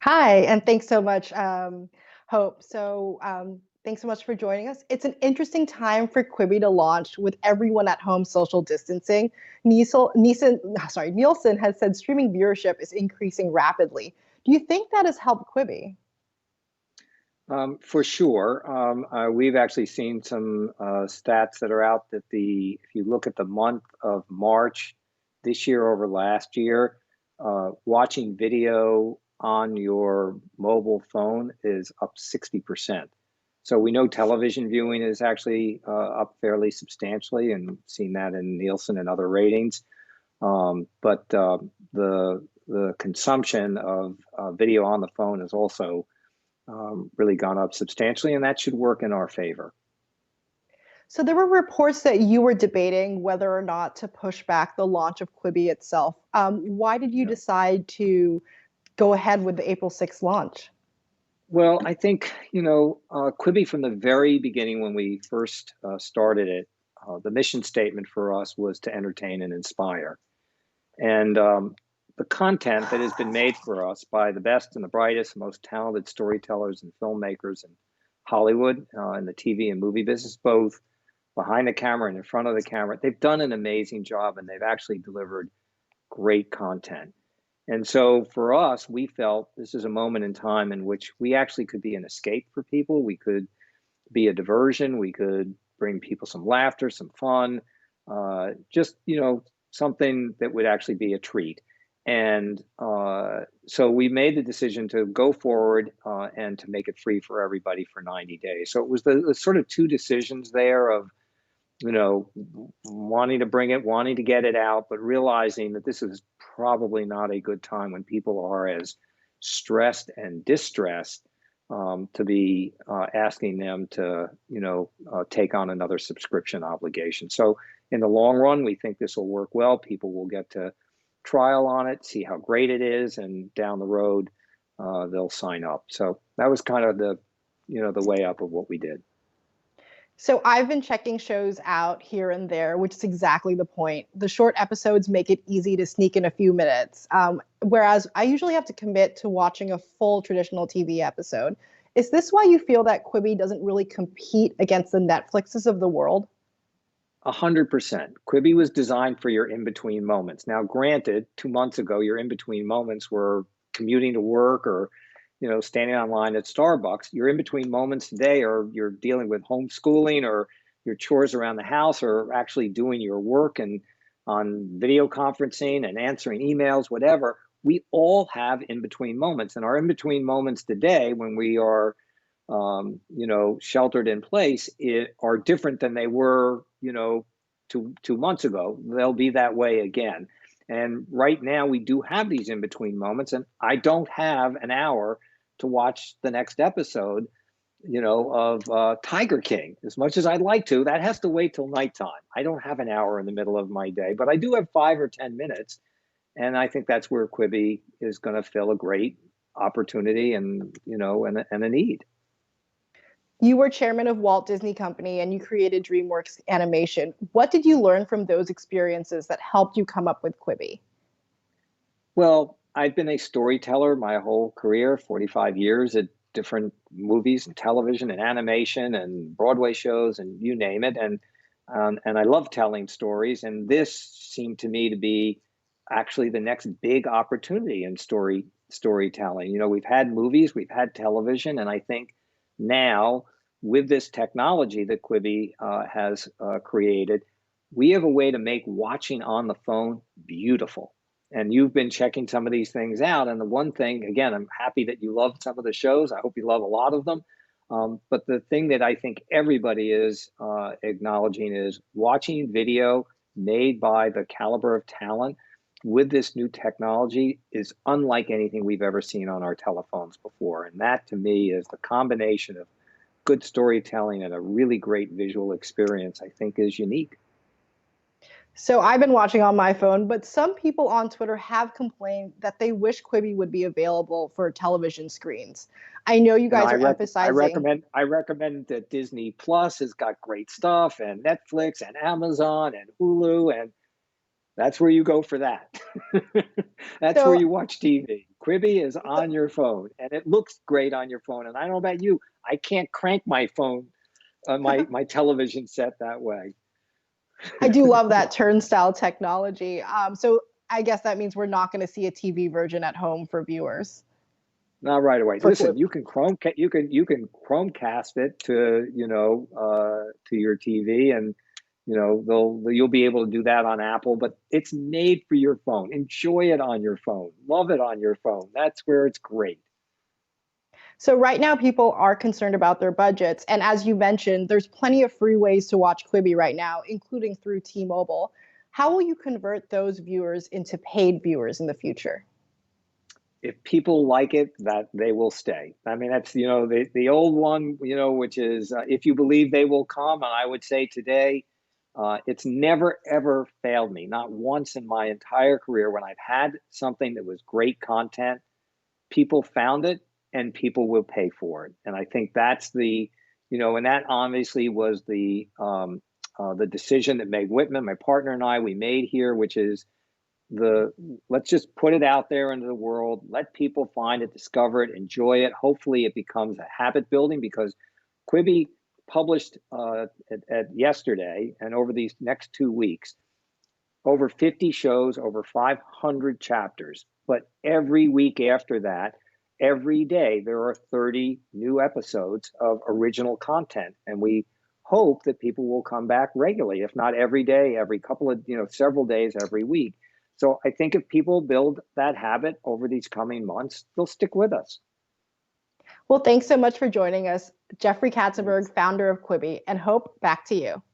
Hi, and thanks so much, Hope. Thanks so much for joining us. It's an interesting time for Quibi to launch with everyone at home social distancing. Nielsen has said streaming viewership is increasing rapidly. Do you think that has helped Quibi? For sure. We've actually seen some stats that are out that if you look at the month of March this year over last year, watching video on your mobile phone is up 60%. So we know television viewing is actually up fairly substantially, and seen that in Nielsen and other ratings. But the consumption of video on the phone is also really gone up substantially, and that should work in our favor. So there were reports that you were debating whether or not to push back the launch of Quibi itself. Why did you Yeah. decide to go ahead with the April 6th launch? Well, I think, Quibi from the very beginning when we first started it, the mission statement for us was to entertain and inspire. And the content that has been made for us by the best and the brightest, most talented storytellers and filmmakers in Hollywood, in the TV and movie business, both behind the camera and in front of the camera, they've done an amazing job, and they've actually delivered great content. And so for us, we felt this is a moment in time in which we actually could be an escape for people. We could be a diversion. We could bring people some laughter, some fun, just, something that would actually be a treat. And so we made the decision to go forward and to make it free for everybody for 90 days. So it was the sort of two decisions there of, wanting to bring it, wanting to get it out, but realizing that this is probably not a good time when people are as stressed and distressed to be asking them to, take on another subscription obligation. So in the long run, we think this will work well. People will get to trial on it, see how great it is, and down the road, they'll sign up. So that was kind of the way up of what we did. So I've been checking shows out here and there, which is exactly the point. The short episodes make it easy to sneak in a few minutes, whereas I usually have to commit to watching a full traditional TV episode. Is this why you feel that Quibi doesn't really compete against the Netflixes of the world? 100%. Quibi was designed for your in-between moments. Now, granted, 2 months ago, your in-between moments were commuting to work or, standing online at Starbucks. Your in-between moments today are you're dealing with homeschooling or your chores around the house or actually doing your work and on video conferencing and answering emails, whatever. We all have in-between moments. And our in-between moments today, when we are sheltered in place, are different than they were, 2 months ago. They'll be that way again. And right now, we do have these in between moments, and I don't have an hour to watch the next episode, of Tiger King. As much as I'd like to, that has to wait till nighttime. I don't have an hour in the middle of my day, but I do have 5 or 10 minutes, and I think that's where Quibi is going to fill a great opportunity and and a need. You were chairman of Walt Disney Company and you created DreamWorks Animation. What did you learn from those experiences that helped you come up with Quibi? Well, I've been a storyteller my whole career, 45 years at different movies and television and animation and Broadway shows and you name it. And I love telling stories. And this seemed to me to be actually the next big opportunity in storytelling. We've had movies, we've had television, and I think now with this technology that Quibi has created, we have a way to make watching on the phone beautiful. And you've been checking some of these things out. And the one thing, again, I'm happy that you love some of the shows. I hope you love a lot of them. But the thing that I think everybody is acknowledging is watching video made by the caliber of talent with this new technology is unlike anything we've ever seen on our telephones before. And that to me is the combination of good storytelling and a really great visual experience, I think is unique. So I've been watching on my phone, but some people on Twitter have complained that they wish Quibi would be available for television screens. I know you And guys are emphasizing. I recommend that Disney Plus has got great stuff, and Netflix and Amazon and Hulu, and That's where you go for that. That's where So, you watch TV. Quibi is on your phone, and it looks great on your phone. And I don't know about you, I can't crank my phone, my television set that way. I do love that turnstile technology. So I guess that means we're not going to see a TV version at home for viewers Not right away. for Listen, Quibi. you can Chromecast it to to your TV, and you'll be able to do that on Apple. But it's made for your phone. Enjoy it on your phone. Love it on your phone. That's where it's great. So right now, people are concerned about their budgets, and as you mentioned, there's plenty of free ways to watch Quibi right now, including through T-Mobile. How will you convert those viewers into paid viewers in the future? If people like it, that they will stay. I mean, that's the old one, which is if you believe they will come. And I would say today, it's never ever failed me, not once in my entire career when I've had something that was great content. People found it, and people will pay for it. And I think that's and that obviously was the decision that Meg Whitman, my partner, and I we made here, which is the let's just put it out there into the world, let people find it, discover it, enjoy it. Hopefully it becomes a habit building, because Quibi published at yesterday, and over these next 2 weeks, over 50 shows, over 500 chapters. But every week after that, every day there are 30 new episodes of original content, and we hope that people will come back regularly, if not every day, every couple of several days every week. So I think if people build that habit over these coming months, they'll stick with us. Well, thanks so much for joining us, Jeffrey Katzenberg, founder of Quibi, and Hope, back to you.